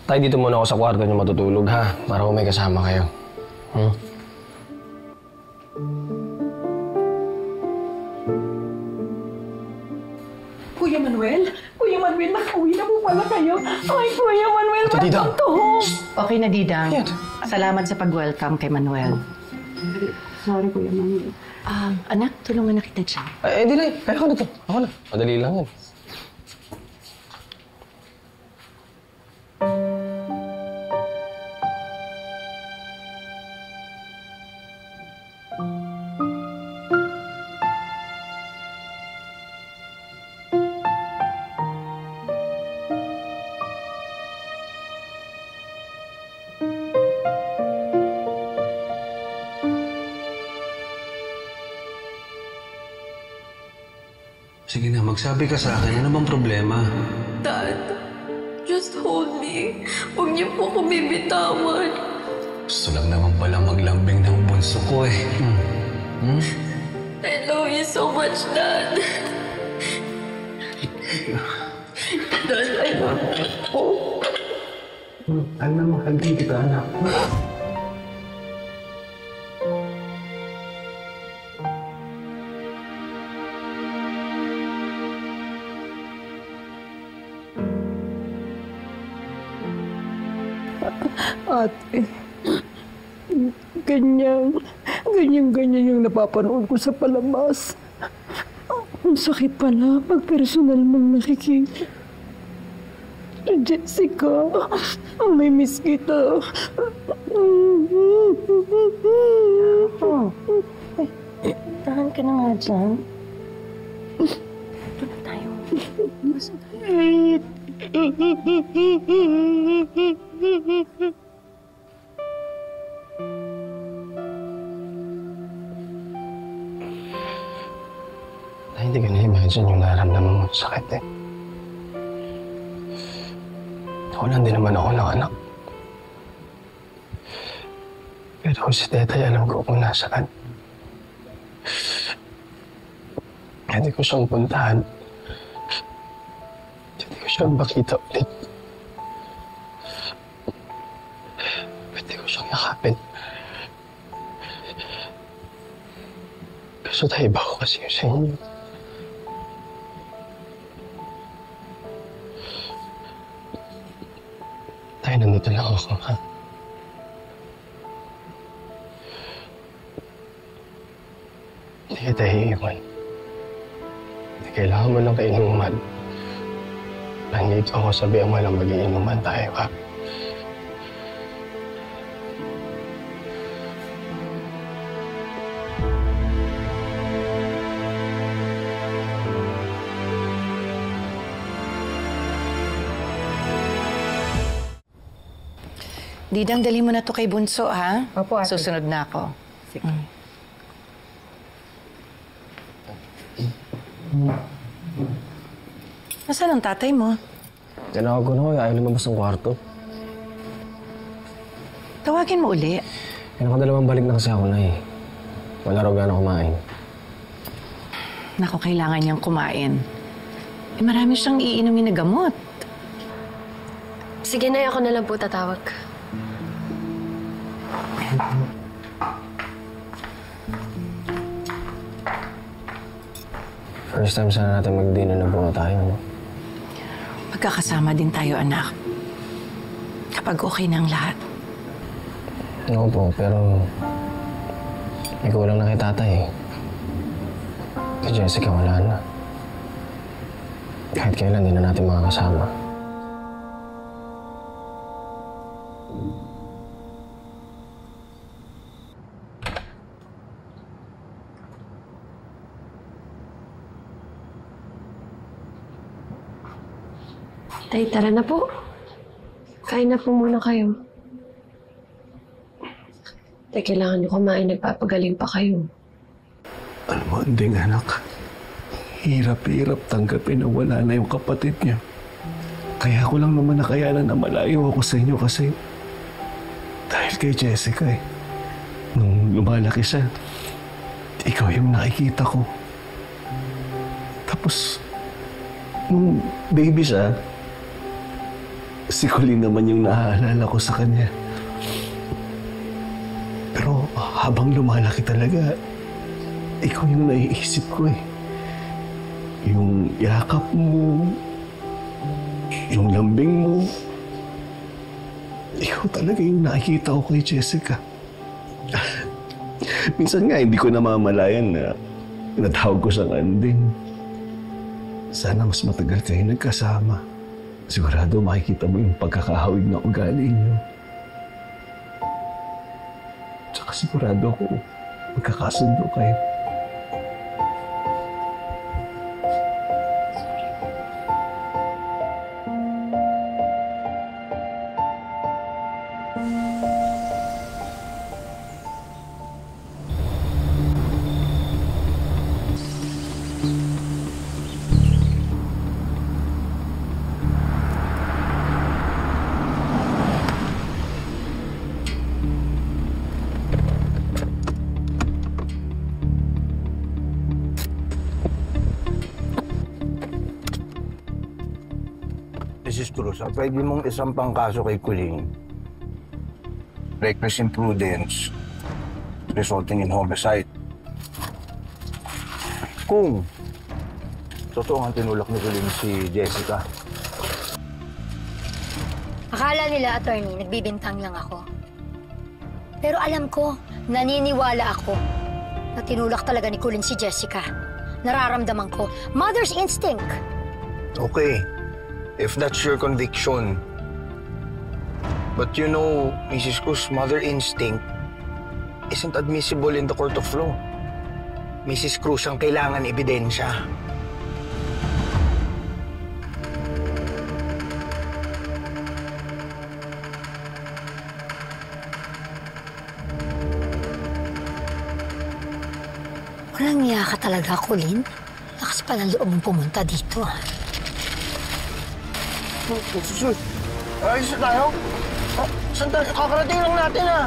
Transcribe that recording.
Tay, dito muna ako sa kwarto niyo matutulog, ha? Para kung may kasama kayo. Kuya Manuel? Kuya Manuel, nakauwi na po pala kayo. Ay, Kuya Manuel, welcome to home. Okay na, Didang. Salamat sa pag-welcome kay Manuel. Sorry, Kuya Manuel. Anak, tulungan na kita dyan. Di na. Kaya ko na to. Ako na. Madali lang yan. Sige na, magsabi ka sa akin. Ano bang problema? Dad, just hold me. Huwag niyo po ko bibitawan. Gusto lang naman pala maglambing ng bunso ko eh. I love you so much, Dad. Dad, I love you. Alam mo, hindi kita, anak. Ate, ganyan yung napapanood ko sa palabas. Ang sakit pala pag personal mong nakikita. Jessica, may miss kita. Tahan ka na nga dyan. Ito na tayo. Masa tayo. Hindi ko na-imagine yung nararamdaman mo sa sakit eh. Ako lang din naman ako ng anak. Pero si Tetay, alam ko kung nasaan. Hindi ko siyang puntahan. Hindi ko siyang makita ulit. Pwede ko siyang yakapin. Kaso tayo ba ko kasi yung sa inyo? Tayo, nandito lang ako, ha? Hindi kita iiwan. Kailangan mo lang kainuman. Nandito ako, sabihan mo lang mag-iinuman tayo, ha? Didang, dali mo na to kay Bunso, ha? Opo, ate. Susunod na ako. Sige. Nasaan ang tatay mo? Tinawag ko na ko, ayaw lumabas ng kwarto. Tawagin mo uli. Nakadalawang balik na kasi ako na eh. Wala raw gano'n kumain. Naku, kailangan niyang kumain. Marami siyang iinumin na gamot. Sige na, ako na lang po tatawag. First time sana natin mag-dinner na buo tayo, no? Magkakasama din tayo, anak. Kapag okay na ang lahat. Oo po, pero ikaw lang na kay tatay eh. Si Jessica wala na. Kahit kailan din na natin makakasama. Tay, tara na po. Kain na po muna kayo. Tay, kailangan niyo kumain. Nagpapagaling pa kayo. Alam mo, anding anak. Hirap-hirap tanggapin na wala na yung kapatid niya. Kaya ko lang naman nakayanan na malayo ako sa inyo kasi dahil kay Jessica eh. Nung lumalaki siya, ikaw yung nakikita ko. Tapos, nung baby siya, Si Colleen naman yung naaalala ko sa kanya. Pero habang lumalaki talaga, ikaw yung naiisip ko eh. Yung yakap mo, yung lambing mo. Ikaw talaga yung nakikita ko kay Jessica. Minsan nga, hindi ko namamalayan na natawag ko siyang Anding. Sana mas matagal kayo nagkasama. Sigurado makikita mo yung pagkakahawig na ugali niyo. Tsaka sigurado ako magkakasundo kayo. Mrs. Cruz, pwede mong isampang kaso kay Colleen. Reckless imprudence resulting in homicide. Kung totoo ang tinulak ni Colleen si Jessica. Akala nila, attorney, nagbibintang lang ako. Pero alam ko, naniniwala ako na tinulak talaga ni Colleen si Jessica. Nararamdaman ko, mother's instinct. Okay. If that's your conviction. But you know, Mrs. Cruz, mother instinct isn't admissible in the court of law. Mrs. Cruz ang kailangan ebidensya. Walang iya ka talaga, Colleen. Lakas pa ng loob mong pumunta dito, ha? Sus, ayos na tayo. Sandali, kakarating lang natin, ha?